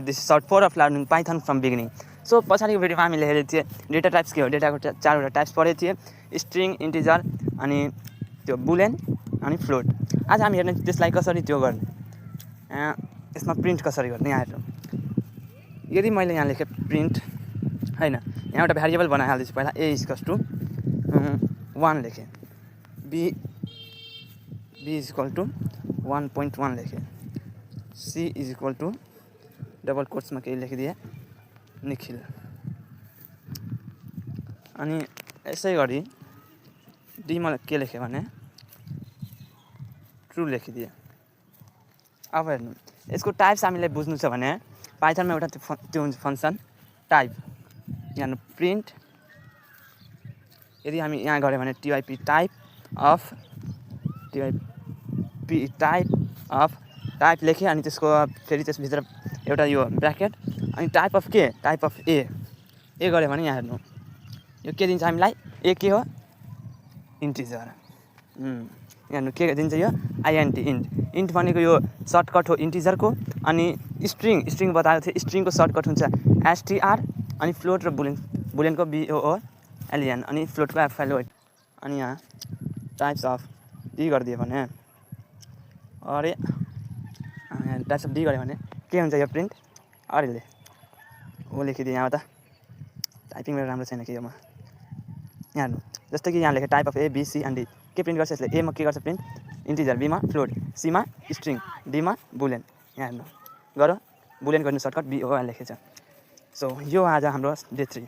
This is sort for of learning Python from beginning. So पछाडिको भिडियोमा हामीले हेरेको थियौँ डेटा टाइप्स के हो, डेटाको 4वटा टाइप्स पढेको थिएँ, स्ट्रिङ, इन्टिजर अनि त्यो बुलेन अनि फ्लोट। आज हामी हेर्ने त्यसलाई कसरी त्यो गर्ने, यसमा प्रिन्ट कसरी गर्ने। यहाँ हेर्नु, यदि मैले यहाँ लेखेँ प्रिन्ट होइन, यहाँ एउटा भ्यारिएबल बनाइहाल्दैछु। पहिला a इक्वल्स टु 1 लेखेँ, b इज इक्वल टु 1.1 लेखेँ, c is equal to double कोट्समा केही लेखिदिएँ निखिल, अनि यसै गरी डी मा के लेखेँ भने ट्रु लेखिदिएँ। अब हेर्नु, यसको टाइप्स हामीलाई बुझ्नु छ भने पाइथनमा एउटा त्यो हुन्छ फङ्सन टाइप। यहाँ प्रिन्ट यदि हामी यहाँ गऱ्यो भने टिआइपी टाइप अफ टाइप लेखेँ, अनि त्यसको फेरि त्यसभित्र एउटा यो ब्र्याकेट, अनि टाइप अफ के, टाइप अफ ए गऱ्यो भने यहाँ हेर्नु यो के दिन्छ हामीलाई, ए के हो, इन्टिजर। हेर्नु के दिन्छ यो, INT इन्ट भनेको यो सर्टकट हो इन्टिजरको, अनि स्ट्रिङ बताएको थियो, स्ट्रिङको सर्टकट हुन्छ STR, अनि फ्लोट र बुलेनको BOOLEN, अनि फ्लोटको FLOT। अनि यहाँ टाइप्स अफ डी गरिदियो भने टाइप्स अफ डी गऱ्यो भने के हुन्छ यो प्रिन्ट, अरेले ओ लेखिदिएँ। यहाँ त टाइपिङ मेरो राम्रो छैन कि योमा। यहाँ हेर्नु, जस्तै कि यहाँ लेखेँ type of A, B, C and D, के प्रिन्ट गर्छ यसले, ए मा के गर्छ प्रिन्ट इन्टिजर, बी मा फ्लोट, सी मा स्ट्रिङ, डी मा बुलेन। यहाँ हेर्नु गरौँ, बुलेन गर्नु सर्टकट BOL लेखेछ। सो यो आज हाम्रो डे 3।